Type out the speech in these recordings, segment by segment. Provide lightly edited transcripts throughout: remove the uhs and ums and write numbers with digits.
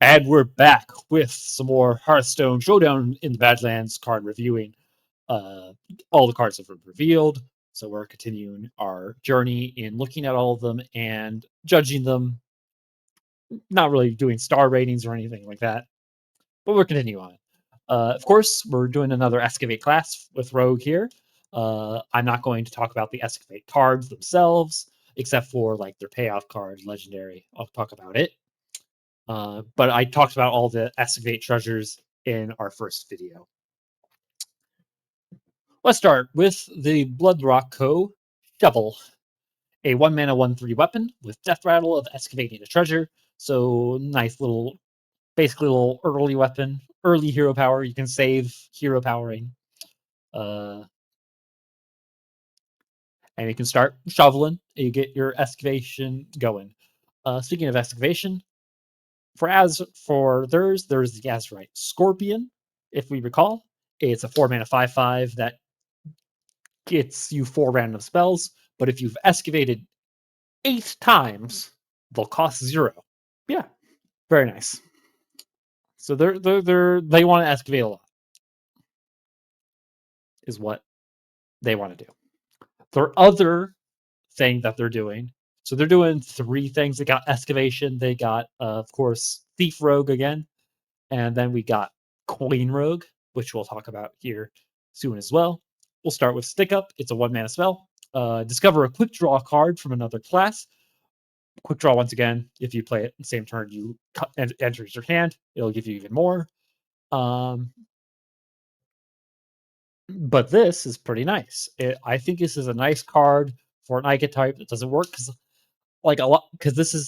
And we're back with some more Hearthstone Showdown in the Badlands card reviewing. All the cards have been revealed, so we're continuing our journey in looking at all of them and judging them. Not really doing star ratings or anything like that, but we're continuing on. Of course, we're doing another Excavate class with Rogue here. I'm not going to talk about the Excavate cards themselves, except for like their payoff card, Legendary. I'll talk about it. But I talked about all the Excavate treasures in our first video. Let's start with the Bloodrock Co. Shovel, a 1-mana 1/3 weapon with Death Rattle of excavating a treasure. So nice little, basically a little early weapon, early hero power. You can save hero powering. And you can start shoveling. You get your excavation going. Speaking of excavation, there's the Azurite Scorpion, if we recall. It's a 4-mana 5/5 that gets you 4 random spells, but if you've excavated 8 times, they'll cost 0. Yeah, very nice. So they want to excavate a lot, is what they want to do. Their other thing that they're doing, so they're doing 3 things. They got excavation, they got, of course, Thief Rogue again, and then we got Coin Rogue, which we'll talk about here soon as well. We'll start with Stick Up. It's a 1-mana spell. Discover a quick draw card from another class. Quick draw once again. If you play it the same turn you enters your hand, it'll give you even more. But this is pretty nice. I think this is a nice card for an Ica type that doesn't work because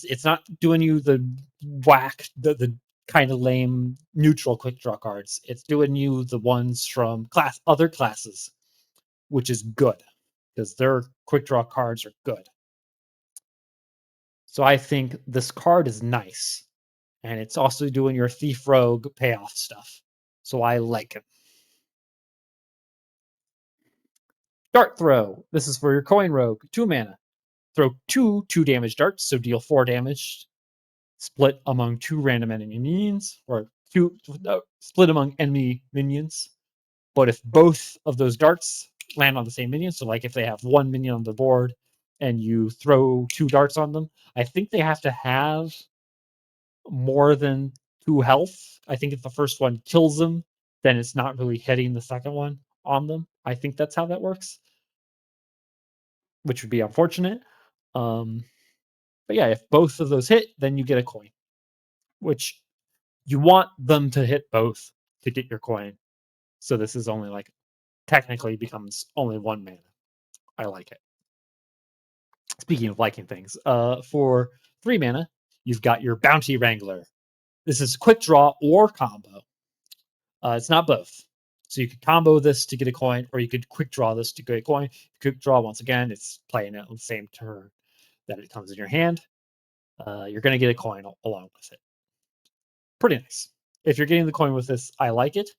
it's not doing you the whack, the kind of lame neutral quick draw cards. It's doing you the ones from other classes, which is good because their quick draw cards are good. So I think this card is nice, and it's also doing your Thief Rogue payoff stuff. So I like it. Dart Throw. This is for your Coin Rogue. 2 mana. Throw 2 damage darts, so deal 4 damage. Split among 2 random enemy minions, or split among enemy minions. But if both of those darts land on the same minion, so like if they have 1 minion on the board and you throw 2 darts on them, I think they have to have more than 2 health. I think if the first one kills them, then it's not really hitting the second one on them. I think that's how that works, which would be unfortunate. But yeah, if both of those hit, then you get a coin, which you want them to hit both to get your coin. So this is only like technically becomes only 1 mana. I like it. Speaking of liking things, for 3 mana, you've got your Bounty Wrangler. This is quick draw or combo. It's not both. So you could combo this to get a coin, or you could quick draw this to get a coin. Quick draw, once again, it's playing it on the same turn that it comes in your hand. You're going to get a coin along with it. Pretty nice. If you're getting the coin with this, I like it.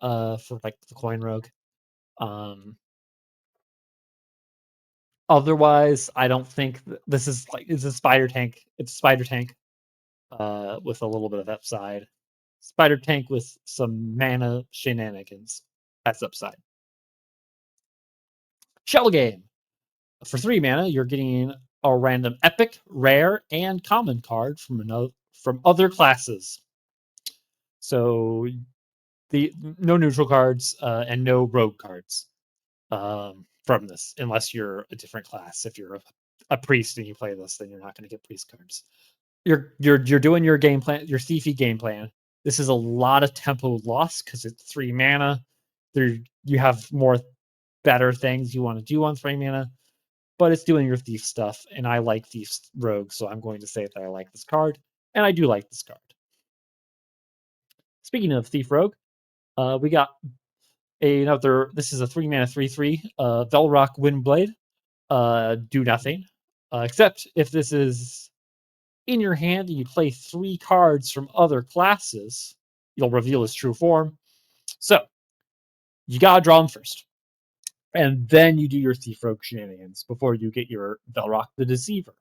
For like the Coin Rogue. Otherwise, I don't think this is like it's a spider tank. It's a spider tank with a little bit of upside. Spider tank with some mana shenanigans. That's upside. Shell Game. For 3 mana, you're getting a random epic, rare, and common card from other classes. So no neutral cards and no rogue cards from this, unless you're a different class. If you're a priest and you play this, then you're not going to get priest cards. You're doing your game plan, your thiefy game plan. This is a lot of tempo loss because it's 3 mana. You have more better things you want to do on 3 mana, but it's doing your thief stuff, and I like Thief Rogue, so I'm going to say that I like this card, and I do like this card. Speaking of Thief Rogue, we got another. This is a 3 mana 3/3 Velrock Windblade. Do nothing, except if this is in your hand and you play 3 cards from other classes, you'll reveal his true form. So you gotta draw him first, and then you do your Thief Rogue shenanigans before you get your Velrock the Deceiver,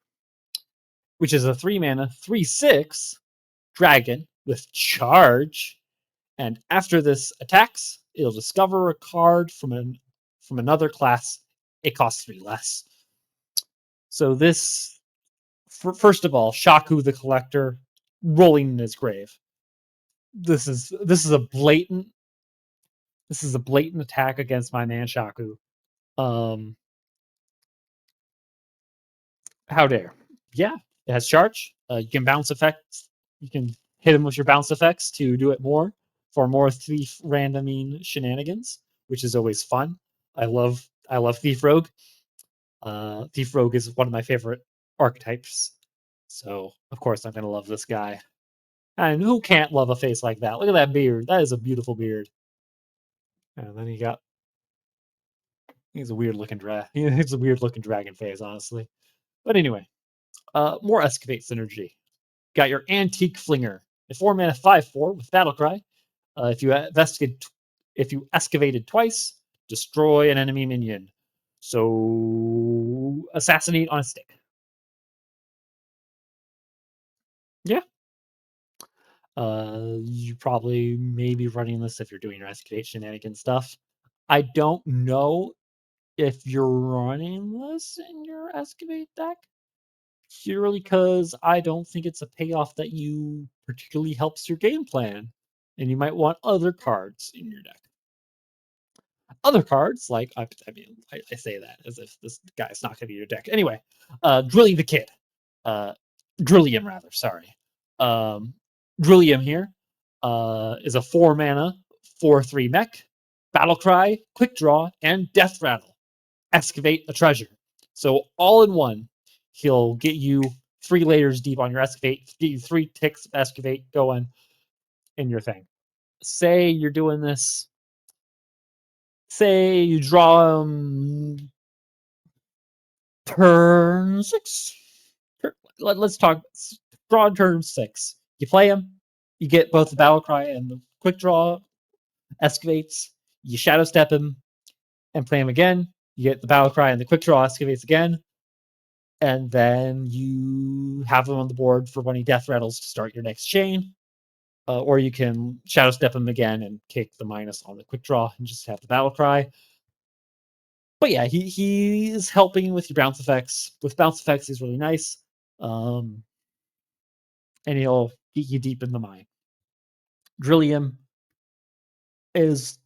which is a 3 mana 3/6 dragon with charge, and after this attacks, it'll discover a card from another class. It costs 3 less. So this, first of all, Shaku the Collector rolling in his grave. This is a blatant attack against my man Shaku. How dare? Yeah, it has charge. You can bounce effects. You can hit him with your bounce effects to do it more for more thief randoming shenanigans, which is always fun. I love Thief Rogue. Thief Rogue is one of my favorite archetypes, so of course I'm gonna love this guy. And who can't love a face like that? Look at that beard. That is a beautiful beard. And then he's a weird looking He's a weird looking dragon face, honestly. But anyway, more Excavate synergy. Got your Antique Flinger, a 4-mana 5/4 with Battlecry. If you excavated twice, destroy an enemy minion. So assassinate on a stick. Yeah. You probably may be running this if you're doing your excavate shenanigan stuff. I don't know if you're running this in your excavate deck, purely because I don't think it's a payoff that you particularly helps your game plan, and you might want other cards in your deck. Other cards, like I say that as if this guy's not going to be your deck. Anyway, Drilly the Kid, Drillium rather. Sorry, Drillium here is a 4-mana 4/3 mech, Battle Cry, Quick Draw, and Death Rattle. Excavate a treasure. So all in one, he'll get you 3 layers deep on your excavate, get you 3 ticks of excavate going in your thing. Say you're doing this. Say you draw turn 6. Let's talk. Draw turn 6. You play him. You get both the Battle Cry and the Quick Draw excavates. You Shadow Step him and play him again. You get the Battle Cry and the Quick Draw excavates again. And then you have him on the board for when he Death Rattles to start your next chain. Or you can Shadow Step him again and kick the minus on the Quick Draw and just have the Battle Cry. But yeah, he's helping with your bounce effects. With bounce effects, he's really nice. And he'll get you deep in the mine. Drillium is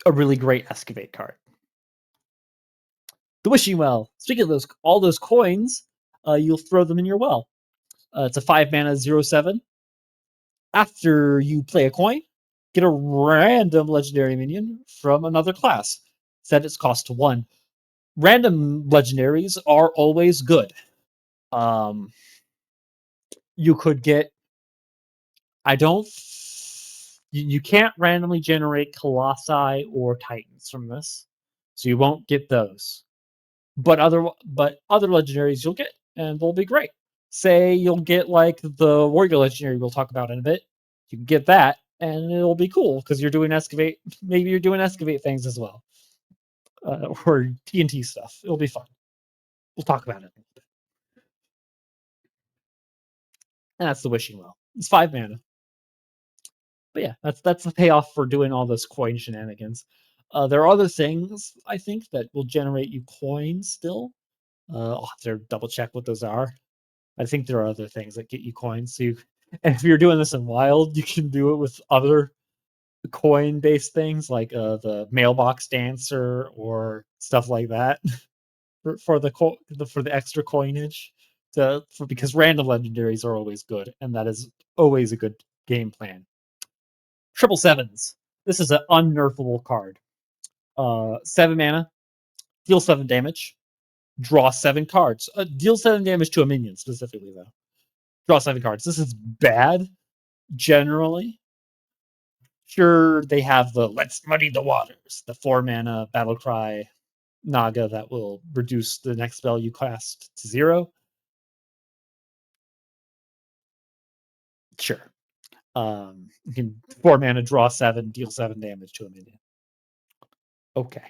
a really great excavate card. The Wishing Well. Speaking of all those coins, you'll throw them in your well. It's a 5-mana 0/7. After you play a coin, get a random legendary minion from another class. Set its cost to 1. Random legendaries are always good. You could get. I don't. You can't randomly generate Colossi or Titans from this, so you won't get those. But other legendaries you'll get, and they'll be great. Say you'll get like the Warrior legendary we'll talk about in a bit. You can get that, and it'll be cool because you're doing excavate. Maybe you're doing excavate things as well, or TNT stuff. It'll be fun. We'll talk about it. And that's the Wishing Well. It's 5 mana. But yeah, that's the payoff for doing all those coin shenanigans. There are other things I think that will generate you coins still. I'll have to double check what those are. I think there are other things that get you coins. And if you're doing this in Wild, you can do it with other coin-based things like the mailbox dancer or stuff like that for the extra coinage. Because random legendaries are always good, and that is always a good game plan. 7/7s. This is an unnerfable card. 7 mana, deal 7 damage, draw 7 cards. Deal 7 damage to a minion specifically, though. Draw 7 cards. This is bad generally. Sure, they have the Let's Muddy the Waters, the 4 mana Battle Cry Naga that will reduce the next spell you cast to 0. Sure. You can 4 mana, draw 7, deal 7 damage to a minion. Okay.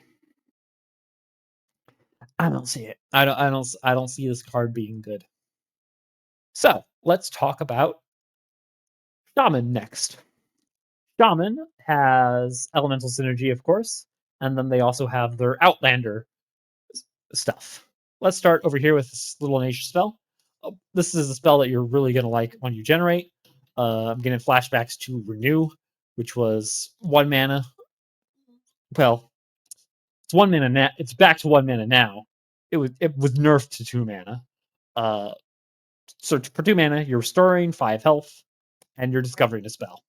I don't see it. I don't see this card being good. So let's talk about Shaman next. Shaman has elemental synergy, of course, and then they also have their Outlander stuff. Let's start over here with this little nature spell. This is a spell that you're really going to like when you generate. I'm getting flashbacks to Renew, which was 1 mana. Well, it's 1 mana now. It's back to 1 mana now. It was nerfed to 2 mana. So for 2 mana, you're restoring 5 health, and you're discovering a spell.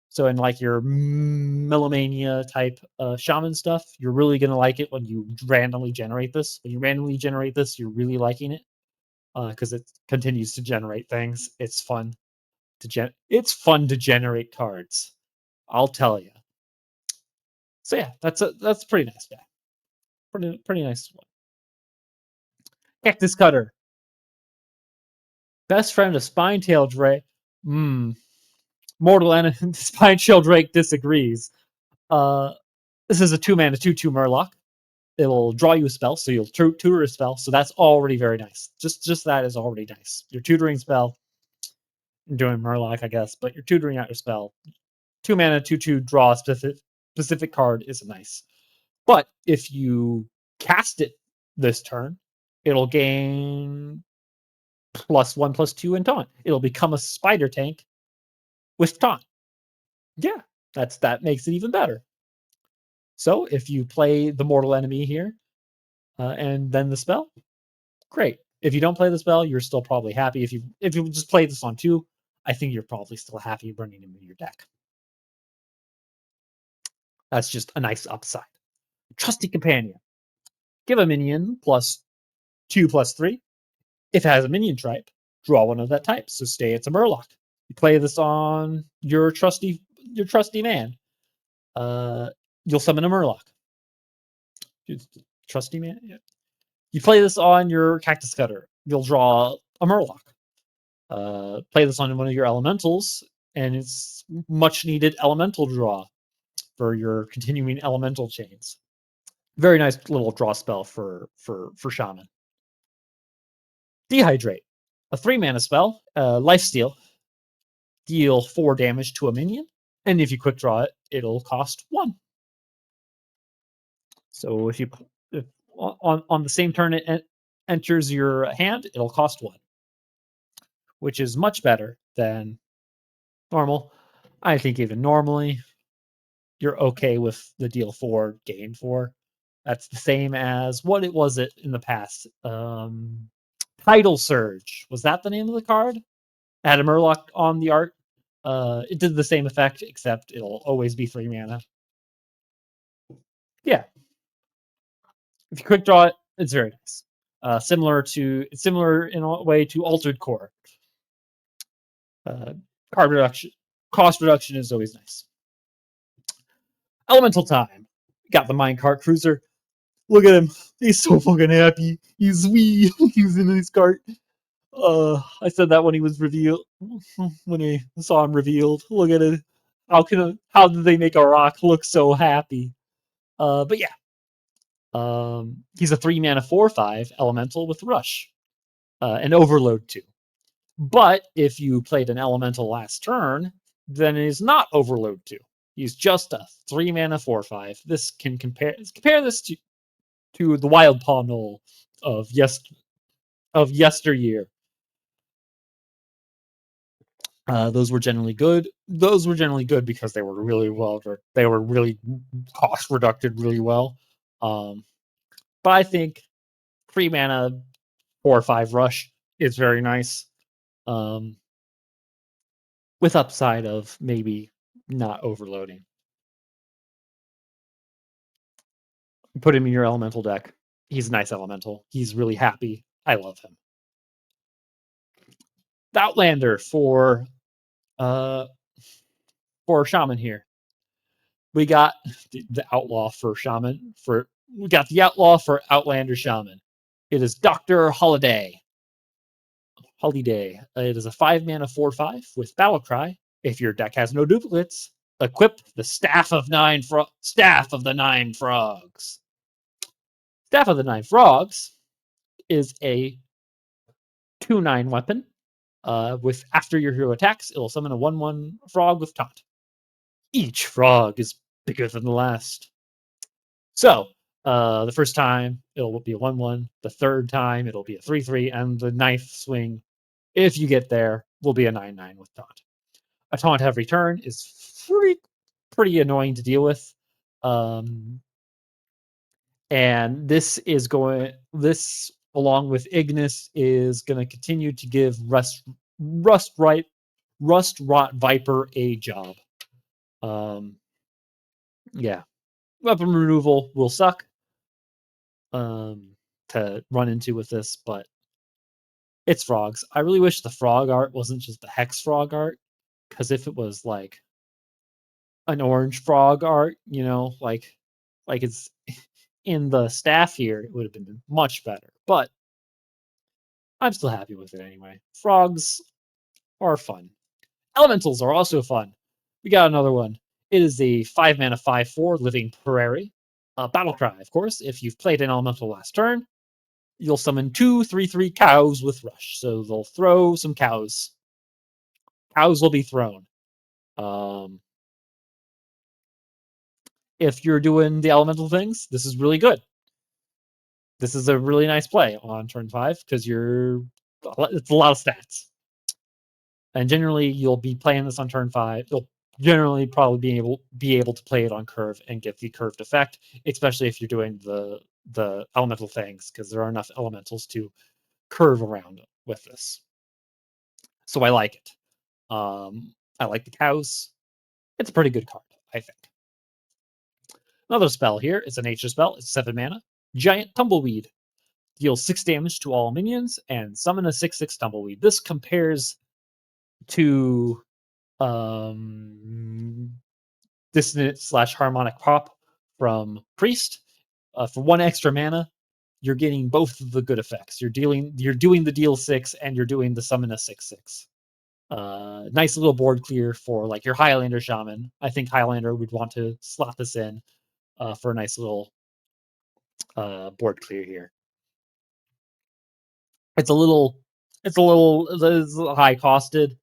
So in like your Melomania type shaman stuff, you're really gonna like it when you randomly generate this. When you randomly generate this, you're really liking it because it continues to generate things. It's fun to generate cards. I'll tell you. So yeah, that's a pretty nice guy. Pretty nice one. Cactus Cutter. Best friend of Spinetail Drake. Mortal enemy. Spinetail Drake disagrees. This is a 2 mana 2/2 Murloc. It'll draw you a spell, so you'll tutor a spell. So that's already very nice. Just that is already nice. You're tutoring spell. You're doing Murloc, I guess, but you're tutoring out your spell. 2 mana 2/2 draw a specific card is nice. But if you cast it this turn, it'll gain +1/+2 in taunt. It'll become a spider tank with taunt. Yeah, that makes it even better. So if you play the mortal enemy here, and then the spell, great. If you don't play the spell, you're still probably happy. If you just play this on 2, I think you're probably still happy running him in your deck. That's just a nice upside. Trusty Companion. Give a minion +2/+3. If it has a minion type, draw one of that type. So stay it's a Murloc. You play this on your trusty man. You'll summon a Murloc. Trusty man? Yeah. You play this on your Cactus Cutter. You'll draw a Murloc. Play this on one of your elementals, and it's much needed elemental draw for your continuing elemental chains. Very nice little draw spell for Shaman. Dehydrate. A 3 mana spell, lifesteal. Deal 4 damage to a minion, and if you quick draw it, it'll cost 1. So if on the same turn it enters your hand, it'll cost 1, which is much better than normal. I think even normally, you're okay with the deal 4, gain 4. That's the same as what it was in the past. Tidal Surge. Was that the name of the card? It had a Murloc on the art. It did the same effect, except it'll always be 3 mana. Yeah. If you quick draw it, it's very nice. Similar in a way to Altered Core. Cost reduction is always nice. Elemental Time. Got the Minecart Cruiser. Look at him. He's so fucking happy. He's wee. He's in his cart. I said that when he was revealed. When I saw him revealed. Look at it. How did they make a rock look so happy? But yeah. He's a 3 mana 4/5 elemental with Rush. And Overload 2. But if you played an elemental last turn, then it is not Overload 2. He's just a 3 mana 4/5. This can compare this to the Wild Paw Knoll of yesteryear. Those were generally good. Those were generally good because they were really well. They were really cost reducted really well. But I think 3 mana 4/5 Rush is very nice. With upside of maybe not overloading. Put him in your elemental deck. He's a nice elemental. He's really happy. I love him. The Outlander for Shaman here. We got the Outlaw for Shaman. We got the Outlaw for Outlander Shaman. It is Dr. Holiday. It is a 5 mana 4/5 with Battle Cry. If your deck has no duplicates, equip the Staff of the 9 Frogs. Staff of the 9 Frogs is a 2/9 weapon. With after your hero attacks, it'll summon a 1/1 frog with taunt. Each frog is bigger than the last. So the first time it'll be a 1/1. The third time it'll be a 3/3, and the ninth swing, if you get there, will be a 9/9 with taunt. A taunt every turn is pretty annoying to deal with. And this along with Ignis is going to continue to give Rust Rot Viper a job. Yeah, weapon removal will suck to run into with this, but it's frogs. I really wish the frog art wasn't just the hex frog art, because if it was like an orange frog art, like it's in the staff here, it would have been much better. But I'm still happy with it anyway. Frogs are fun. Elementals are also fun. We got another one. It is a 5-mana 5/4 Living Prairie. Battle Cry, of course. If you've played an elemental last turn, you'll summon 2 3/3 cows with Rush. So they'll throw some cows. Cows will be thrown. If you're doing the elemental things, this is really good. This is a really nice play on turn 5 because it's a lot of stats. And generally, you'll be playing this on turn 5. You'll generally probably be able to play it on curve and get the curved effect, especially if you're doing the elemental things, because there are enough elementals to curve around with this. So I like it. I like the cows. It's a pretty good card, I think. Another spell here is a nature spell. It's 7 mana. Giant Tumbleweed. Deals 6 damage to all minions and summon a 6/6 Tumbleweed. This compares to Dissonant/Harmonic Pop from Priest. For 1 extra mana, you're getting both of the good effects. You're doing the deal 6 and you're doing the summon a 6/6. Nice little board clear for like your Highlander Shaman. I think Highlander would want to slot this in for a nice little board clear here. It's a little high costed.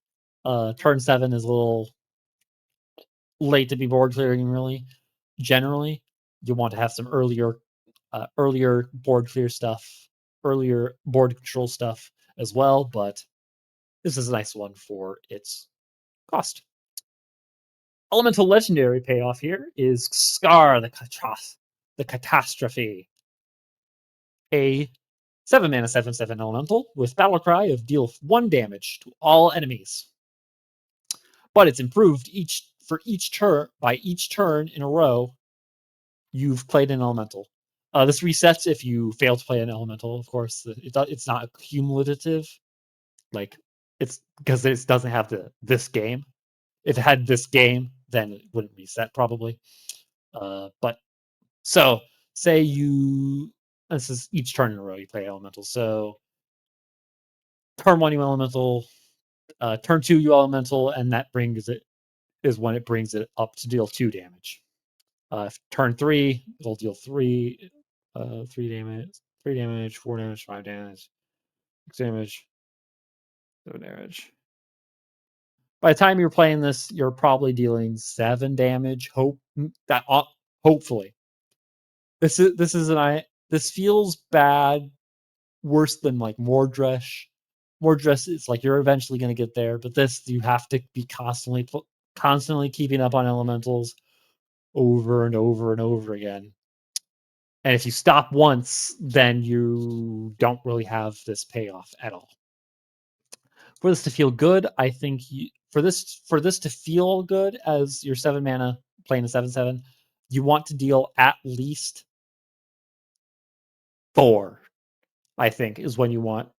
Turn 7 is a little late to be board clearing, really. Generally, you want to have some earlier board clear stuff, earlier board control stuff as well, but this is a nice one for its cost. Elemental legendary payoff here is Scar the Catastrophe. A 7 mana 7/7 elemental with Battle Cry of deal 1 damage to all enemies. But it's improved for each turn in a row you've played an elemental. This resets if you fail to play an elemental, of course. It's not cumulative. Like, it's because it doesn't have this game. If it had this game, then it wouldn't reset probably. But so say this is each turn in a row you play elemental. So turn 1 you elemental, turn 2 you elemental, and that is when it brings it up to deal 2 damage. Turn 3, it'll deal 3 damage, 4 damage, 5 damage, 6 damage, 7 damage. By the time you're playing this, you're probably dealing 7 damage. Hopefully. This feels bad, worse than like Mordresh. Mordresh, it's like you're eventually going to get there, but this you have to be constantly keeping up on elementals over and over and over again. And if you stop once, then you don't really have this payoff at all. For this to feel good, I think for this to feel good as your 7 mana playing a 7/7, you want to deal at least 4. I think is when you want.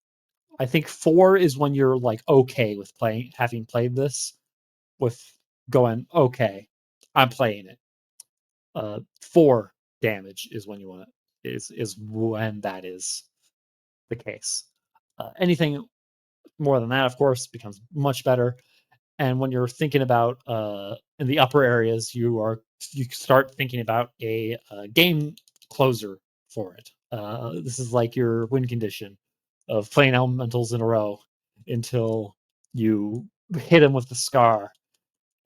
I think 4 is when you're like okay with having played this, with going okay, I'm playing it. 4 damage is when you want it. Is when that is the case. Anything more than that, of course, becomes much better. And when you're thinking about in the upper areas, you start thinking about a game closer for it. This is like your win condition of playing elementals in a row until you hit him with the scar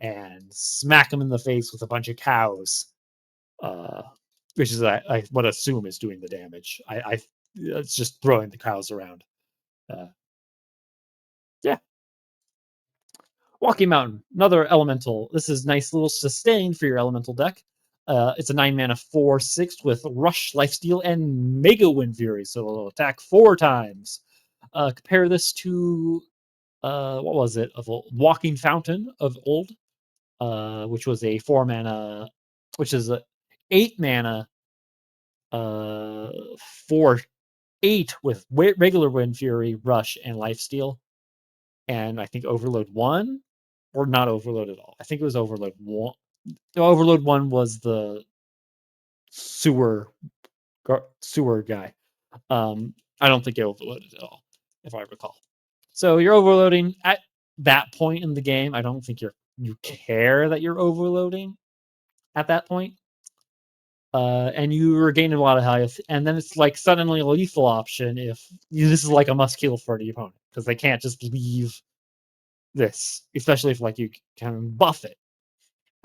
and smack him in the face with a bunch of cows, which is I would assume is doing the damage. It's just throwing the cows around. Yeah. Walking Mountain, another elemental. This is nice little sustain for your elemental deck. It's a 9-mana 4/6 with Rush, Lifesteal, and Mega Wind Fury, so it'll attack 4 times. Compare this to what was it? Of Walking Fountain of old, which was a 4-mana, which is a 8-mana 4/8 with regular Wind Fury, Rush, and Lifesteal. And I think Overload 1, or not Overload at all. I think it was Overload 1. Overload 1 was the sewer guy. I don't think it overloaded at all, if I recall. So you're overloading at that point in the game. I don't think you care that you're overloading at that point. And you regain a lot of health, and then it's like suddenly a lethal option if this is like a must kill for the opponent, because they can't just leave this, especially if like you can buff it,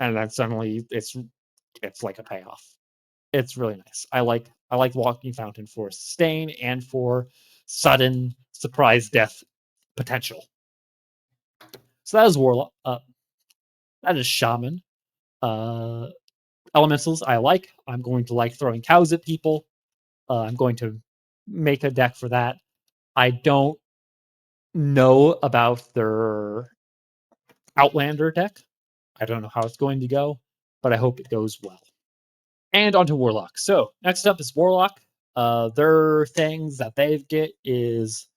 and then suddenly it's like a payoff. It's really nice. I like Walking Fountain for sustain and for sudden surprise death potential. So that is Warlock. That is Shaman. Elementals I like. I'm going to like throwing cows at people. I'm going to make a deck for that. I don't know about their Outlander deck. I don't know how it's going to go, but I hope it goes well. And onto Warlock. So next up is Warlock. Their things that they get is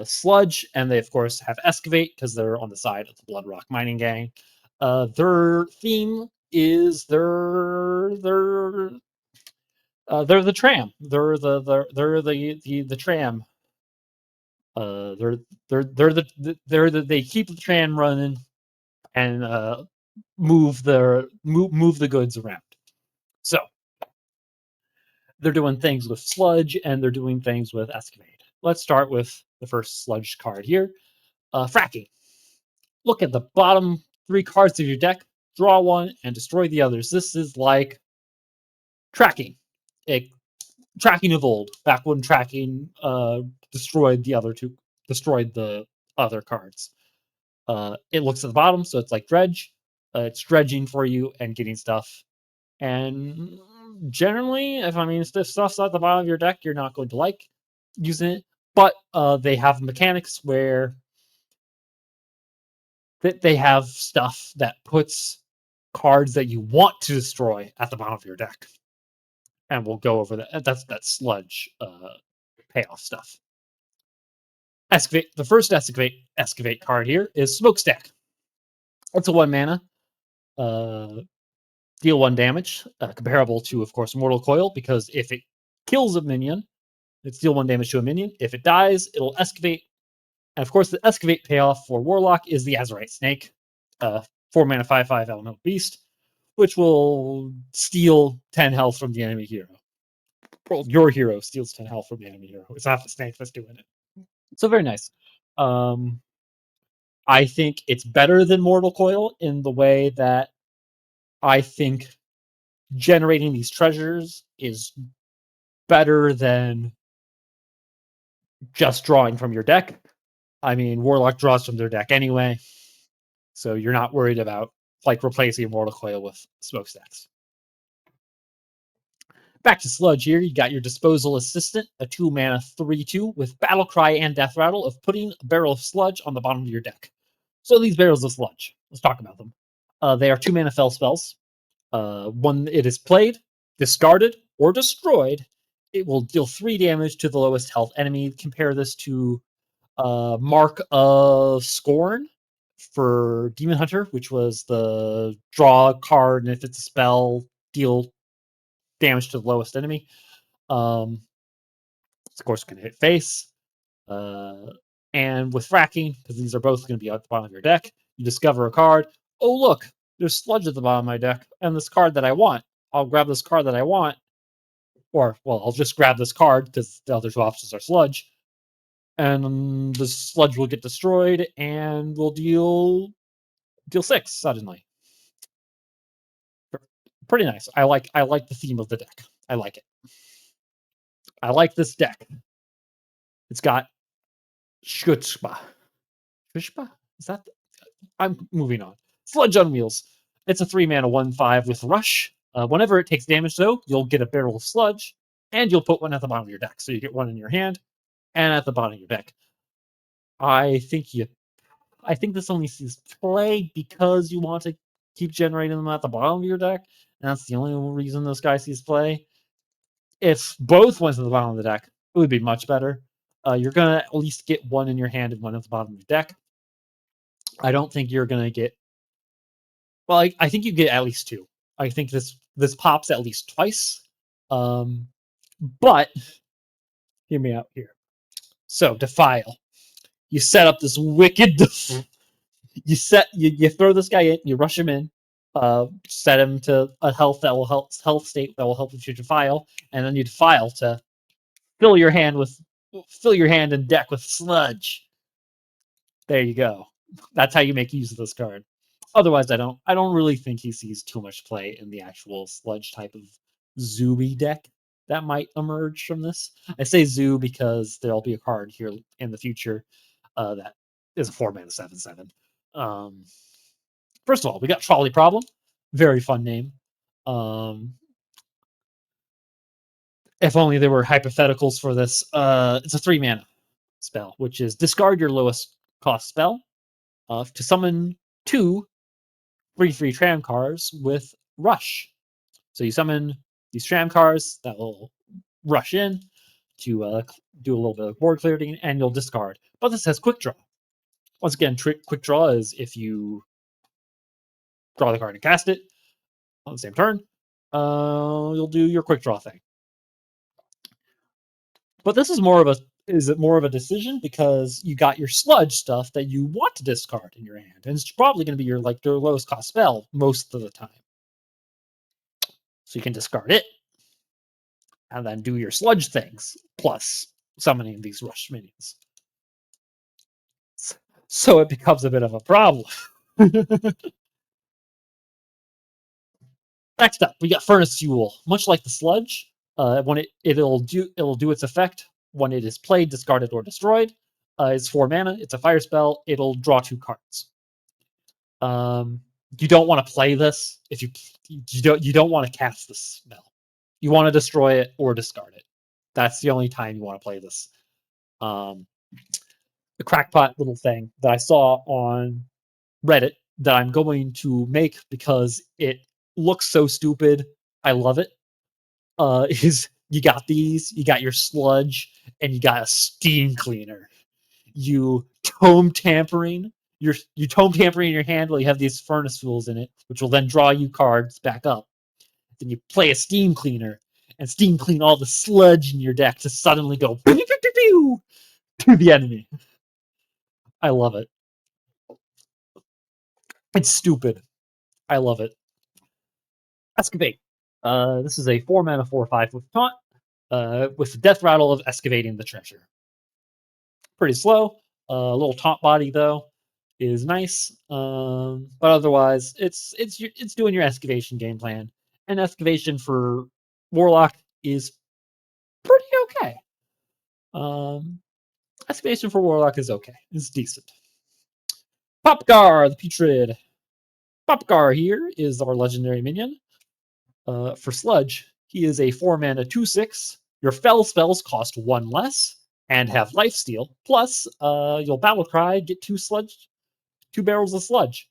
Sludge, and they of course have Excavate because they're on the side of the Bloodrock Mining Gang. Their theme is they're the tram. They're the tram. They keep the tram running and move the goods around. So they're doing things with Sludge and they're doing things with Excavate. Let's start with the first Sludge card here. Fracking. Look at the bottom 3 cards of your deck, draw one, and destroy the others. This is like tracking. Tracking of old, back when tracking destroyed the other cards. It looks at the bottom, so it's like dredge. It's dredging for you and getting stuff. And generally, if stuff's at the bottom of your deck, you're not going to like using it. But they have mechanics where they have stuff that puts cards that you want to destroy at the bottom of your deck. And we'll go over that. That's that Sludge payoff stuff. Excavate. The first excavate card here is Smokestack. It's a 1-mana. Deal 1 damage, comparable to, of course, Mortal Coil, because if it kills a minion, it's deal 1 damage to a minion. If it dies, it'll excavate. And of course, the excavate payoff for Warlock is the Azurite Snake, 4-mana 5/5 elemental beast, which will steal 10 health from the enemy hero. Well, your hero steals 10 health from the enemy hero. It's not the snake that's doing it. So very nice. I think it's better than Mortal Coil in the way that I think generating these treasures is better than just drawing from your deck. I mean, Warlock draws from their deck anyway, so you're not worried about like replacing Mortal Coil with Smokestacks. Back to Sludge here. You got your Disposal Assistant, a 2-mana 3/2 with Battle Cry and Death Rattle of putting a barrel of sludge on the bottom of your deck. So these barrels of sludge, let's talk about them. They are 2-mana fell spells. When it is played, discarded, or destroyed, it will deal 3 damage to the lowest health enemy. Compare this to Mark of Scorn for Demon Hunter, which was the draw a card, and if it's a spell, deal damage to the lowest enemy. Of course, can hit face. And with fracking, because these are both going to be at the bottom of your deck, you discover a card. Oh, look, there's sludge at the bottom of my deck, and this card that I want. I'll grab this card that I want. Or, well, I'll just grab this card because the other 2 options are sludge. and the sludge will get destroyed, and will deal 6 suddenly. Pretty nice. I like the theme of the deck. I like it. I like this deck. It's got Schutzpa. Schutzpa? Is that? I'm moving on. Sludge on Wheels. It's a 3-mana 1/5 with Rush. Whenever it takes damage, though, you'll get a barrel of Sludge, and you'll put one at the bottom of your deck. So you get one in your hand and at the bottom of your deck. I think this only sees play because you want to keep generating them at the bottom of your deck. And that's the only reason this guy sees play. If both went to the bottom of the deck, it would be much better. You're going to at least get one in your hand and one at the bottom of your deck. I don't think you're going to get... Well, I think you get at least 2. I think this pops at least twice. But hear me out here. So, Defile. You set up this wicked... You throw this guy in, you rush him in, set him to a health state that will help with your Defile, and then you Defile to fill your hand and deck with Sludge. There you go. That's how you make use of this card. Otherwise, I don't really think he sees too much play in the actual Sludge type of Zooey deck that might emerge from this. I say Zoo because there'll be a card here in the future that is a 4-mana 7/7. First of all, we got Trolley Problem. Very fun name. If only there were hypotheticals for this. It's a 3-mana spell, which is discard your lowest cost spell to summon 2 3/3 tram cars with Rush. So you summon these tram cars that will rush in to do a little bit of board clearing, and you'll discard. But this has Quick Draw. Once again, Quick Draw is if you draw the card and cast it on the same turn, you'll do your Quick Draw thing. But this is more of a decision because you got your Sludge stuff that you want to discard in your hand, and it's probably going to be your lowest cost spell most of the time. So you can discard it and then do your Sludge things plus summoning these Rush minions. So it becomes a bit of a problem. Next up, we got Furnace Fuel. Much like the Sludge, when it'll do its effect when it is played, discarded, or destroyed. It's 4 mana. It's a fire spell. It'll draw 2 cards. You don't want to play this if you don't want to cast this spell. You want to destroy it or discard it. That's the only time you want to play this. The crackpot little thing that I saw on Reddit that I'm going to make because it looks so stupid. I love it. Is you got your Sludge, and you got a Steam Cleaner. You tome tampering your hand while you have these Furnace Fuels in it, which will then draw you cards back up. Then you play a Steam Cleaner and Steam Clean all the Sludge in your deck to suddenly go to the enemy. I love it. It's stupid. I love it. Excavate. This is a 4-mana 4/5 with taunt, with the death rattle of excavating the treasure. Pretty slow. A little taunt body though is nice, but otherwise it's doing your excavation game plan. And excavation for Warlock is pretty okay. Excavation for Warlock is okay. It's decent. Popgar, the Putrid. Popgar here is our legendary minion. For Sludge, he is a 4-mana 2/6. Your Fell spells cost 1 less and have lifesteal. Plus, you'll Battle Cry, get 2 barrels of Sludge.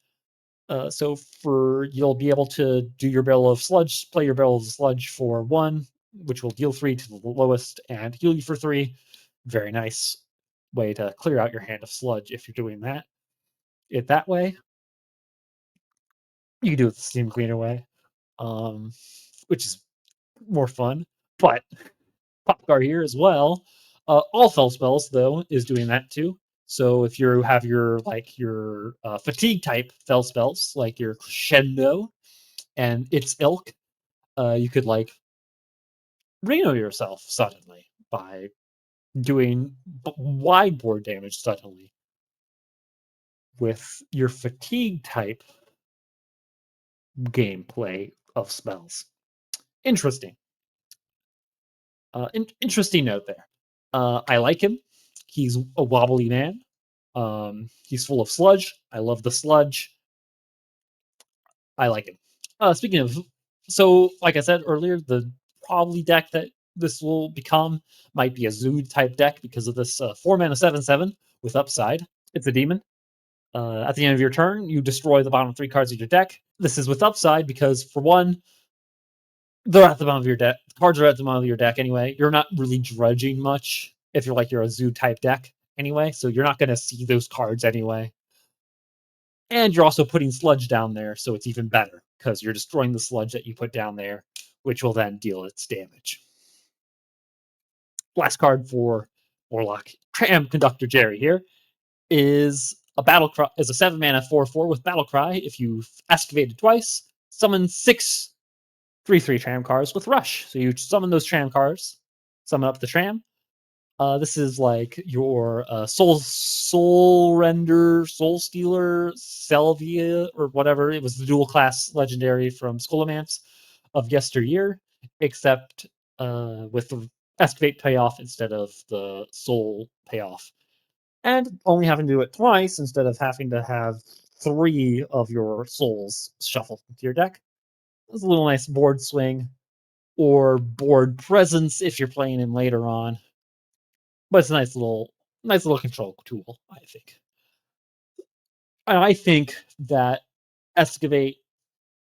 So you'll be able to do your barrel of Sludge, play your barrel of Sludge for 1, which will deal 3 to the lowest and heal you for 3. Very nice way to clear out your hand of Sludge if you're doing it that way. You can do it the Steam Cleaner way, which is more fun. But Popgar here as well. All Fell spells though is doing that too. So if you have your fatigue type Fell spells like your Crescendo and its ilk, you could Reno yourself suddenly by doing wide board damage suddenly with your fatigue type gameplay of spells. Interesting. Interesting note there. I like him. He's a wobbly man. He's full of sludge. I love the sludge. I like him. Speaking of, so like I said earlier, the probably deck that this will become might be a Zood type deck because of this 4-mana 7/7 with upside. It's a demon. At the end of your turn, you destroy the bottom 3 cards of your deck. This is with upside because, for one, they're at the bottom of your deck. The cards are at the bottom of your deck anyway. You're not really drudging much if you're a Zood type deck anyway, so you're not going to see those cards anyway. And you're also putting sludge down there, so it's even better because you're destroying the sludge that you put down there, which will then deal its damage. Last card for Warlock Tram Conductor Jerry here is a battle cry, is a 7-mana 4/4 with Battle Cry. If you've excavated twice, summon 6 3/3 tram cars with Rush. So you summon those tram cars, summon up the tram. This is like your Soul Render, Soul Stealer, Salvia, or whatever. It was the dual class legendary from Scholomance of yesteryear, except with the Excavate payoff instead of the Soul payoff. And only having to do it twice instead of having to have 3 of your souls shuffled into your deck. It's a little nice board swing or board presence if you're playing him later on. But it's a nice little control tool, I think. And I think that Excavate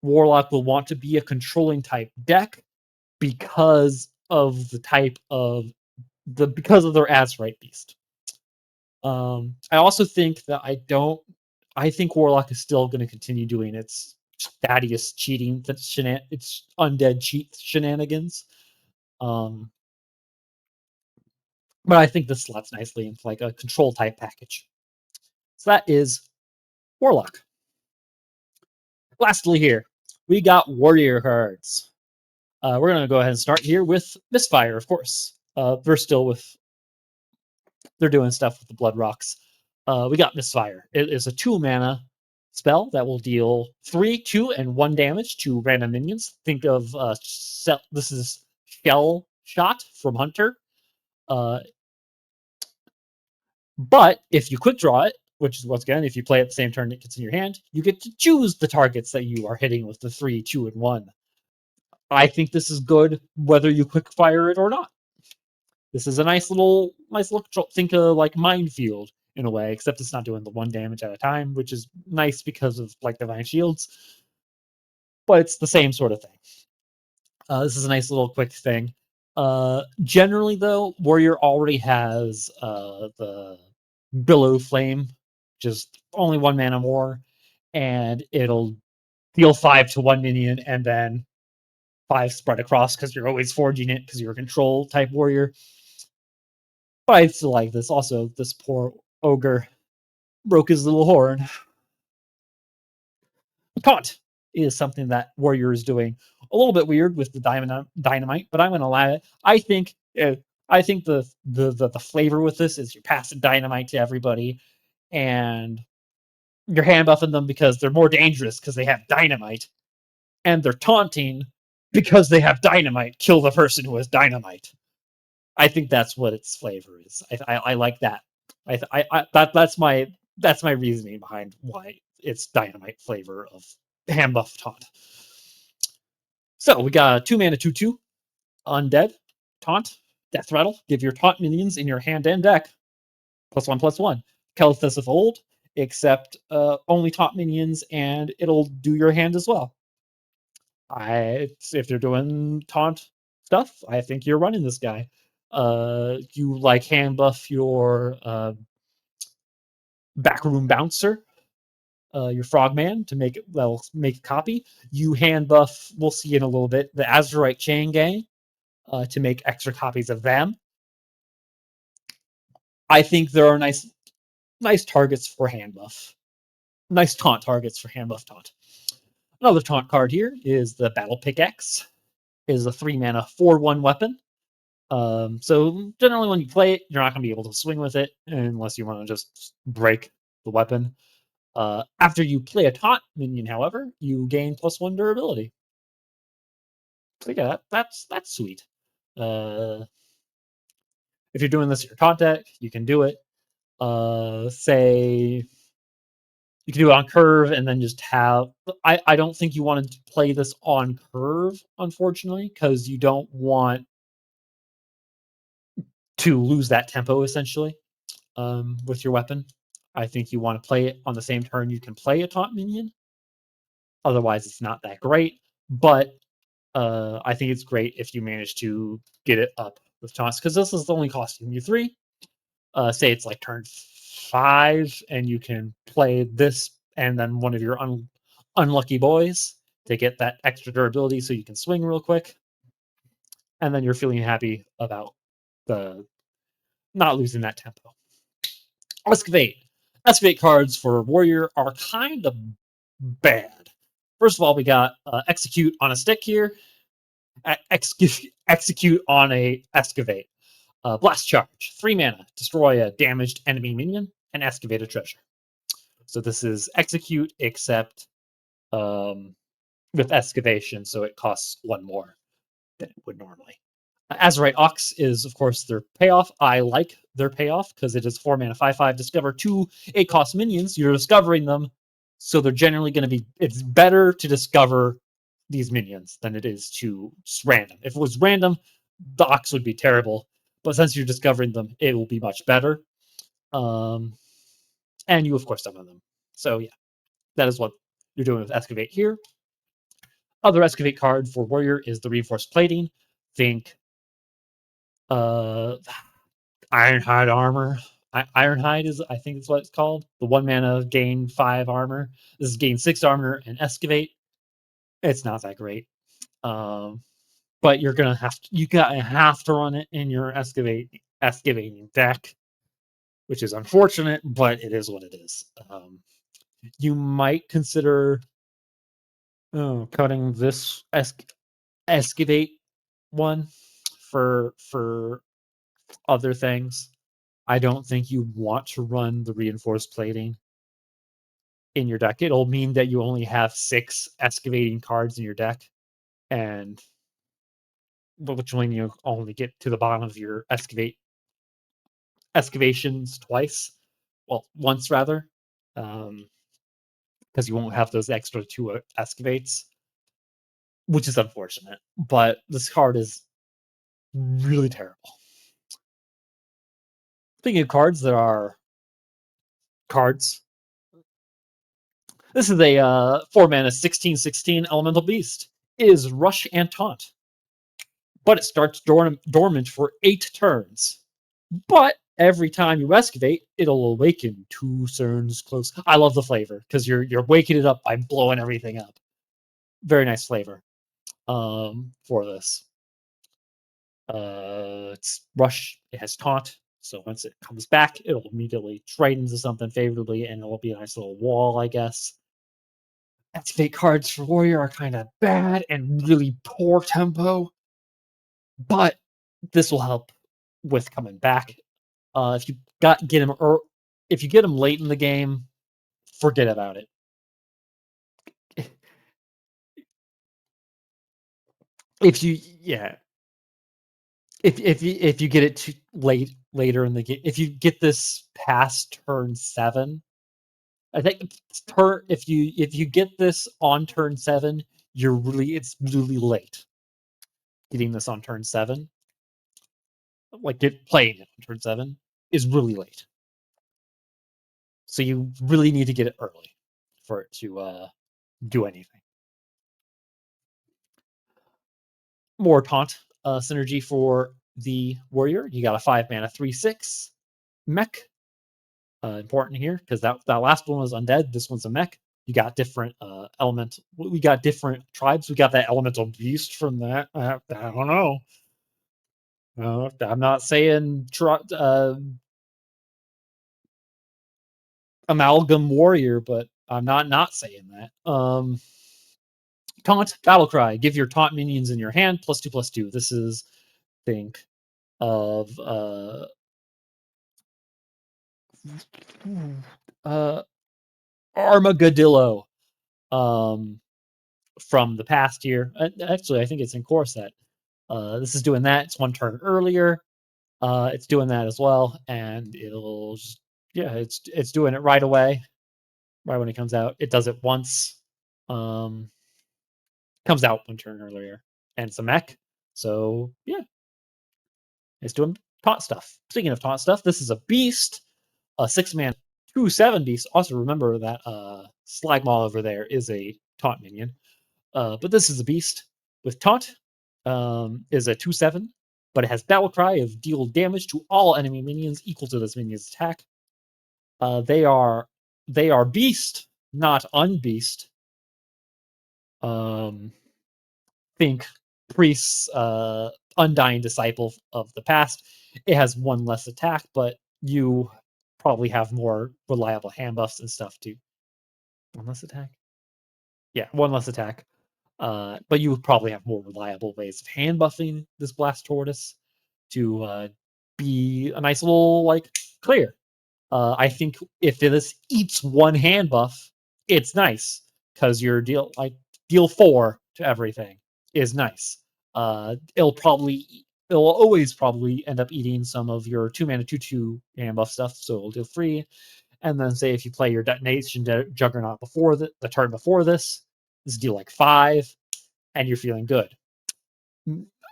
Warlock will want to be a controlling type deck because of the type of because of their Azurite Beast. I also think that I think Warlock is still going to continue doing its Thaddeus cheating, its undead cheat shenanigans. But I think this slots nicely into like a control type package. So that is Warlock. Lastly, here we got Warrior cards. We're going to go ahead and start here with Misfire, of course. They're doing stuff with the Blood Rocks. We got Misfire. It is a 2-mana spell that will deal 3, 2, and 1 damage to random minions. Think of this is Shell Shot from Hunter. But if you quick draw it, which is once again, if you play at the same turn it gets in your hand, you get to choose the targets that you are hitting with the 3, 2, and 1. I think this is good whether you quick fire it or not. This is a nice little control. Think of like Minefield in a way, except it's not doing the 1 damage at a time, which is nice because of like Divine Shields. But it's the same sort of thing. This is a nice little quick thing. Generally, though, Warrior already has the Billow Flame, just only 1 mana more, and it'll deal 5 to 1 minion, and then 5 spread across because you're always forging it because you're a control type warrior. But I still like this. Also, this poor ogre broke his little horn. Taunt is something that Warrior is doing a little bit weird with the dynamite, but I'm going to allow it. I think the flavor with this is you're passing dynamite to everybody, and you're hand buffing them because they're more dangerous because they have dynamite, and they're taunting because they have dynamite. Kill the person who has dynamite. I think that's what its flavor is. I like that. That's my reasoning behind why it's dynamite flavor of hand buff taunt. So we got a 2-mana 2/2 undead taunt death rattle. Give your taunt minions in your hand and deck +1/+1. Kelthus of old, except only taunt minions, and it'll do your hand as well. If you're doing taunt stuff, I think you're running this guy. You like hand buff your backroom bouncer, your frogman to make a copy. You hand buff. We'll see in a little bit the Azurite Chain Gang to make extra copies of them. I think there are nice targets for hand buff. Nice taunt targets for hand buff taunt. Another taunt card here is the Battle Pickaxe. It is a 3-mana 4/1 weapon. So generally when you play it, you're not going to be able to swing with it unless you want to just break the weapon. After you play a taunt minion, however, you gain +1 durability. So yeah, that's sweet. Uh, if you're doing this in your taunt deck, you can do it. Say you can do it on curve and then just have. I don't think you want to play this on curve, unfortunately, because you don't want to lose that tempo essentially with your weapon. I think you want to play it on the same turn you can play a taunt minion. Otherwise, it's not that great. But I think it's great if you manage to get it up with taunts because this is only costing you 3. Say it's like turn 5, and you can play this and then one of your unlucky boys to get that extra durability, so you can swing real quick, and then you're feeling happy about the not losing that tempo. Excavate. Excavate cards for Warrior are kind of bad. First of all, we got Execute on a stick here. Execute on a Excavate. Blast Charge. 3 mana. Destroy a damaged enemy minion and excavate a treasure. So this is Execute, except with Excavation, so it costs 1 more than it would normally. Azurite Ox is, of course, their payoff. I like their payoff because it is 4 mana, 5/5. Discover 2 8-cost minions. You're discovering them, so they're generally going to be. It's better to discover these minions than it is to random. If it was random, the Ox would be terrible. But since you're discovering them, it will be much better. And you, of course, summon them. So yeah, that is what you're doing with Excavate here. Other Excavate card for Warrior is the Reinforced Plating. Think uh Ironhide armor. Ironhide is, I think, is what it's called. The 1 mana gain 5 armor. This is gain 6 armor and Excavate. It's not that great, but you're gonna have to run it in your excavating deck, which is unfortunate, but it is what it is. You might consider cutting this excavate one for other things. I don't think you want to run the reinforced plating in your deck. It'll mean that you only have 6 excavating cards in your deck, and which will mean you only get to the bottom of your excavations twice. Well, once rather, because you won't have those extra 2 excavates, which is unfortunate. But this card is really terrible. Speaking of cards that are cards, this is a 4 mana 16/16 elemental beast. It is Rush and Taunt, but it starts dormant for 8 turns. But every time you excavate, it'll awaken 2 turns close. I love the flavor because you're waking it up by blowing everything up. Very nice flavor for this. It's Rush. It has Taunt, so once it comes back, it'll immediately trade into something favorably, and it'll be a nice little wall, I guess. Activate cards for Warrior are kind of bad and really poor tempo, but this will help with coming back. If you get him, or if you get him late in the game, forget about it. If you yeah, if you get it too later in the game, if you get this past turn 7, I think if you get this on turn 7, it's really late getting this on turn 7. Like playing it on turn 7 is really late. So you really need to get it early for it to do anything. More taunt synergy for the Warrior. You got a 5 mana 3/6 mech. Important here because that last one was undead. This one's a mech. You got different element. We got different tribes. We got that elemental beast from that. I don't know. I'm not saying amalgam warrior, but I'm not saying that. Taunt battle cry. Give your taunt minions in your hand +2/+2. This is think of Armagadillo from the past year. Actually, I think it's in core set. This is doing that. It's one turn earlier. It's doing that as well, and it'll just, yeah, it's doing it right away, right when it comes out. It does it once. Comes out one turn earlier, and it's a mech. So yeah, it's doing taunt stuff. Speaking of taunt stuff, this is a beast, a 6-man 2/7 beast. Also remember that Slagmaw over there is a taunt minion. But this is a beast with taunt. Is a 2/7, but it has battle cry of deal damage to all enemy minions equal to this minion's attack. They are beast, not unbeast. Think priests, undying disciple of the past. It has one less attack, but you probably have more reliable hand buffs and stuff too. One less attack? Yeah, one less attack. But you would probably have more reliable ways of hand buffing this Blast Tortoise to be a nice little like clear. I think if this eats one hand buff, it's nice because your deal 4 to everything is nice. It'll always probably end up eating some of your 2-mana 2/2 hand buff stuff, so it'll deal 3. And then say if you play your detonation juggernaut before the turn before this deal like 5, and you're feeling good.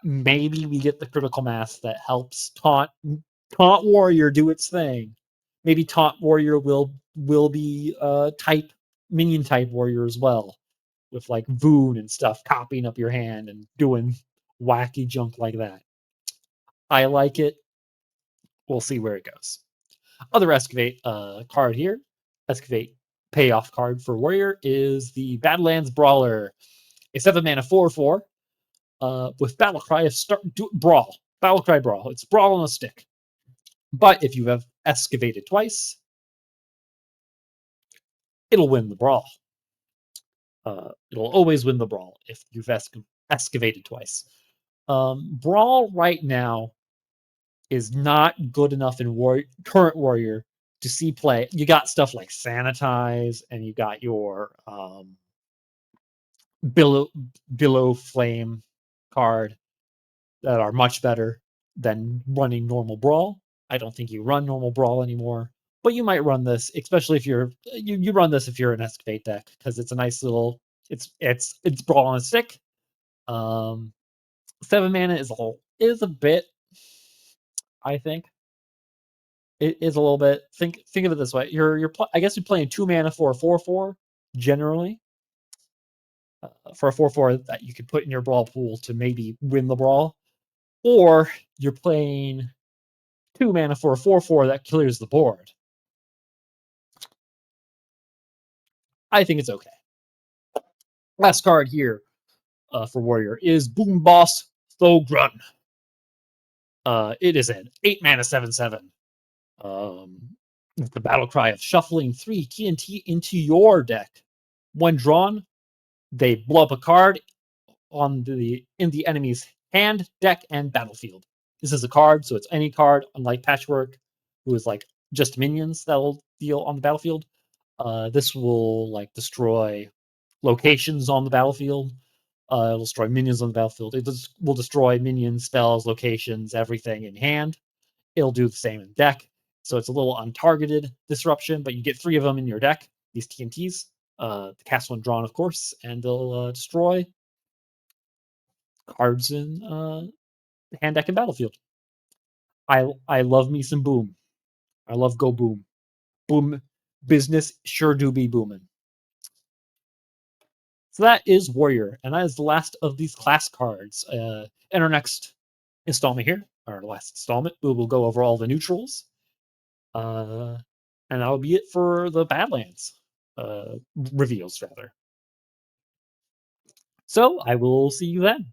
Maybe we get the critical mass that helps taunt warrior do its thing. Maybe taunt warrior will be type minion type warrior as well, with like Voon and stuff copying up your hand and doing wacky junk like that. I like it. We'll see where it goes. Other Excavate card here, Excavate payoff card for warrior, is the Badlands Brawler, a 7-mana 4/4 with Battle Cry of Brawl. Battle Cry Brawl. It's Brawl on a stick. But if you have excavated twice, it'll win the brawl. It'll always win the brawl if you've excavated twice. Brawl right now is not good enough in current Warrior to see play. You got stuff like Sanitize, and you got your Billow Flame card that are much better than running normal Brawl. I don't think you run normal Brawl anymore, but you might run this, especially if you run this if you're an Excavate deck, because it's a nice little it's Brawl on a stick. 7 mana is a bit, I think. It is a little bit. Think of it this way: I guess you're playing 2 mana for a 4/4 generally. For a 4/4 that you could put in your Brawl pool to maybe win the Brawl, or you're playing 2 mana for a 4/4 that clears the board. I think it's okay. Last card here for Warrior is Boom Boss Thogrun. It is an 8 mana 7/7. With the battle cry of shuffling 3 TNT into your deck. When drawn, they blow up a card in the enemy's hand, deck, and battlefield. This is a card, so it's any card, unlike Patchwork, who is like just minions that'll deal on the battlefield. This will like destroy locations on the battlefield. It'll destroy minions on the battlefield. It will destroy minions, spells, locations, everything in hand. It'll do the same in deck. So it's a little untargeted disruption, but you get 3 of them in your deck, these TNTs. The cast one drawn, of course, and they'll destroy cards in hand, deck, and battlefield. I love me some boom. I love go boom. Boom business sure do be booming. So that is Warrior, and that is the last of these class cards. In our next installment here, our last installment, we will go over all the neutrals. And that'll be it for the Badlands reveals, rather. So I will see you then.